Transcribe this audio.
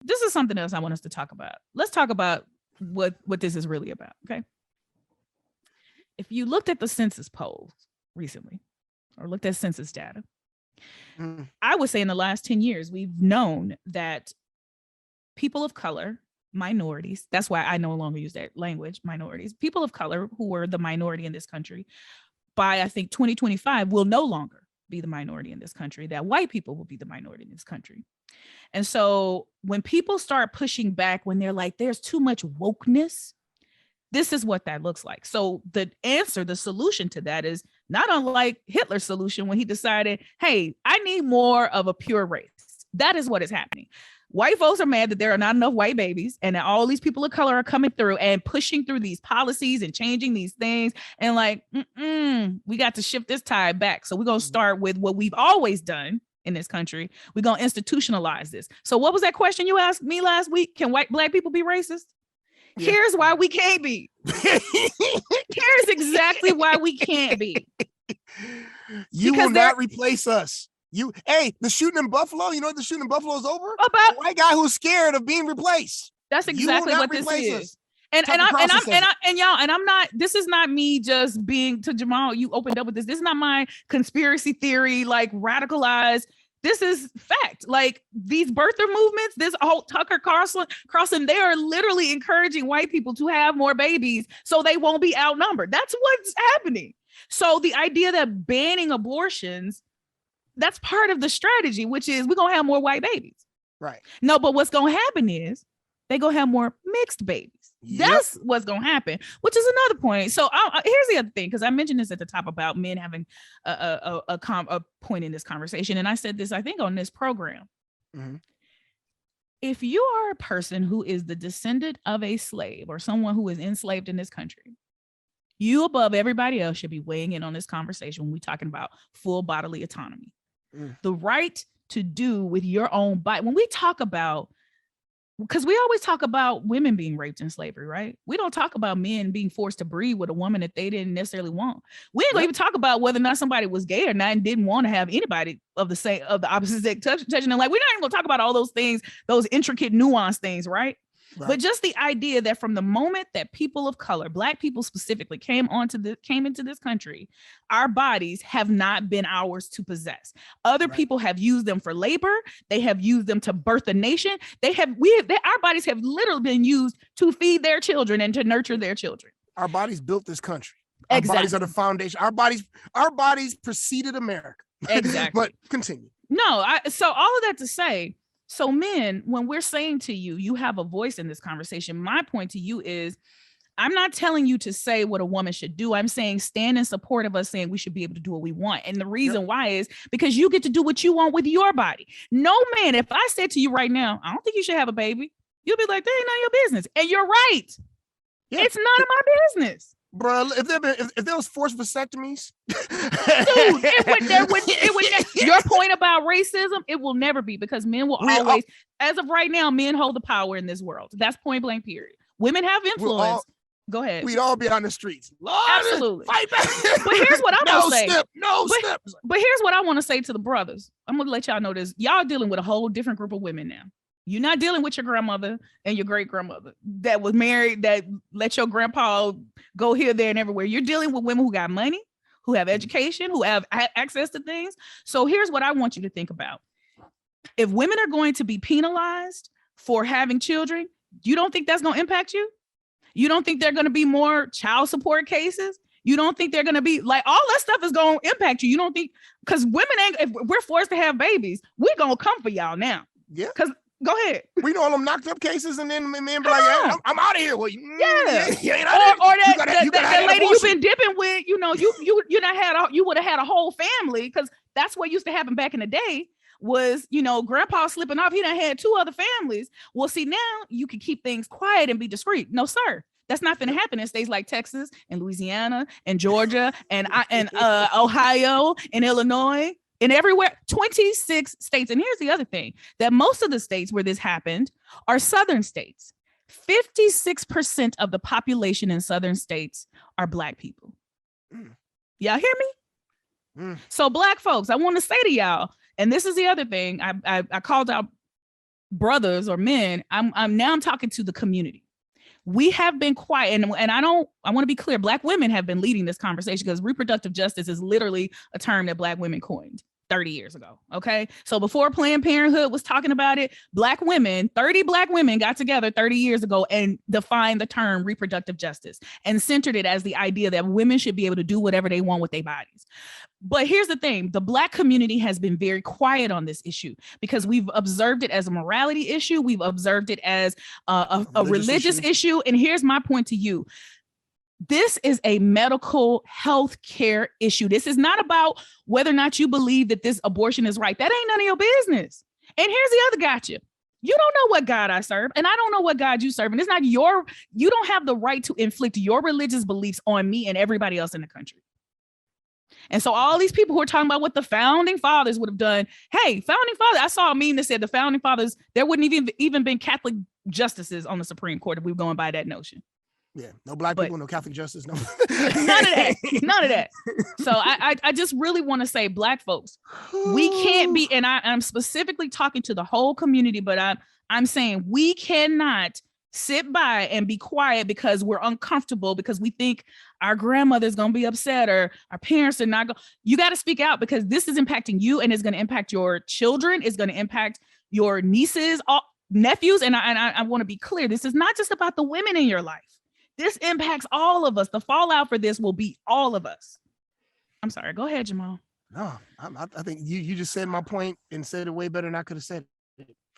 this is something else I want us to talk about. Let's talk about what this is really about. Okay. If you looked at the census polls recently or looked at census data, I would say in the last 10 years, we've known that people of color, minorities, that's why I no longer use that language, minorities, people of color who were the minority in this country, by I think 2025 will no longer be the minority in this country, that white people will be the minority in this country. And so when people start pushing back, when they're like, there's too much wokeness, this is what that looks like. So the answer, the solution to that is not unlike Hitler's solution when he decided, hey, I need more of a pure race. That is what is happening. White folks are mad that there are not enough white babies and that all these people of color are coming through and pushing through these policies and changing these things. And like, we got to shift this tide back. So we're going to start with what we've always done in this country. We're going to institutionalize this. So what was that question you asked me last week? Can black people be racist? Yeah. Here's why we can't be. Here's exactly why we can't be. You will not replace us. The shooting in Buffalo, you know the shooting in Buffalo is over? About the white guy who's scared of being replaced. That's exactly what this is. And I'm not, this is not me just being, to Jamal, you opened up with this. This is not my conspiracy theory, like radicalized. This is fact. Like these birther movements, this whole Tucker Carlson, they are literally encouraging white people to have more babies so they won't be outnumbered. That's what's happening. So the idea that banning abortions, that's part of the strategy, which is we're going to have more white babies. Right. No, but what's going to happen is they're going to have more mixed babies. Yep. That's what's going to happen, which is another point. So here's the other thing, because I mentioned this at the top about men having a point in this conversation. And I said this, I think, on this program. Mm-hmm. If you are a person who is the descendant of a slave or someone who is enslaved in this country, you above everybody else should be weighing in on this conversation when we're talking about full bodily autonomy. The right to do with your own body. When we talk about, because we always talk about women being raped in slavery, right? We don't talk about men being forced to breed with a woman that they didn't necessarily want. We ain't gonna even talk about whether or not somebody was gay or not and didn't want to have anybody of the opposite sex touching them. Like, we're not even gonna talk about all those things, those intricate nuanced things, right? But just the idea that from the moment that people of color, Black people specifically, came into this country, our bodies have not been ours to possess. Other people have used them for labor. They have used them to birth a nation. Our bodies have literally been used to feed their children and to nurture their children. Our bodies built this country. Our bodies are the foundation. Our bodies preceded America. Exactly. But continue. No, so all of that to say, so men, when we're saying to you, you have a voice in this conversation, my point to you is, I'm not telling you to say what a woman should do. I'm saying stand in support of us saying we should be able to do what we want. And the reason why is because you get to do what you want with your body. No man, if I said to you right now, I don't think you should have a baby, you'll be like, that ain't none of your business. And you're right. Yeah. It's none of my business. Bro, if there was forced vasectomies, dude, your point about racism, it will never be, because men will always, as of right now, men hold the power in this world. That's point blank, period. Women have influence. Go ahead. We'd all be on the streets. Lord, absolutely. Fight back. But here's what I'm gonna say. No step. But here's what I want to say to the brothers. I'm gonna let y'all know this. Y'all dealing with a whole different group of women now. You're not dealing with your grandmother and your great grandmother that was married, that let your grandpa go here, there, and everywhere. You're dealing with women who got money, who have education, who have access to things. So here's what I want you to think about. If women are going to be penalized for having children, you don't think that's going to impact you? You don't think there are going to be more child support cases? You don't think they're going to be like, all that stuff is going to impact you? You don't think, because women ain't, if we're forced to have babies, we're going to come for y'all now. Yeah. Because go ahead. We know all them knocked up cases, and then men be like, yeah, I'm out of here. Well, or that lady you've been dipping with, you would have had a whole family, because that's what used to happen back in the day was, grandpa slipping off. He done had 2 other families. Well, see, now you can keep things quiet and be discreet. No, sir. That's not going to happen in states like Texas and Louisiana and Georgia and Ohio and Illinois. And everywhere, 26 states. And here's the other thing, that most of the states where this happened are southern states. 56% of the population in southern states are Black people. Y'all hear me? So Black folks, I want to say to y'all, and this is the other thing, I called out brothers or men, I'm talking to the community. We have been quiet, and I want to be clear, Black women have been leading this conversation because reproductive justice is literally a term that Black women coined 30 years ago. Okay. So before Planned Parenthood was talking about it, 30 Black women got together 30 years ago and defined the term reproductive justice and centered it as the idea that women should be able to do whatever they want with their bodies. But here's the thing, the Black community has been very quiet on this issue because we've observed it as a morality issue. We've observed it as a religious issue. And here's my point to you. This is a medical health care issue. This is not about whether or not you believe that this abortion is right. That ain't none of your business. And here's the other gotcha. You don't know what God I serve, and I don't know what God you serve. And it's not you don't have the right to inflict your religious beliefs on me and everybody else in the country. And so all these people who are talking about what the founding fathers would have done, hey, founding fathers, I saw a meme that said the founding fathers, there wouldn't even been Catholic justices on the Supreme Court if we were going by that notion. Yeah, no Black people, no Catholic justice, no. None of that. So I just really want to say, Black folks, we can't be, and I'm specifically talking to the whole community, but I'm saying we cannot sit by and be quiet because we're uncomfortable, because we think our grandmother's going to be upset or our parents are not going. You got to speak out because this is impacting you and it's going to impact your children. It's going to impact your nieces, nephews. And I want to be clear. This is not just about the women in your life. This impacts all of us. The fallout for this will be all of us. I'm sorry. Go ahead, Jamal. No, I think you just said my point and said it way better than I could have said it.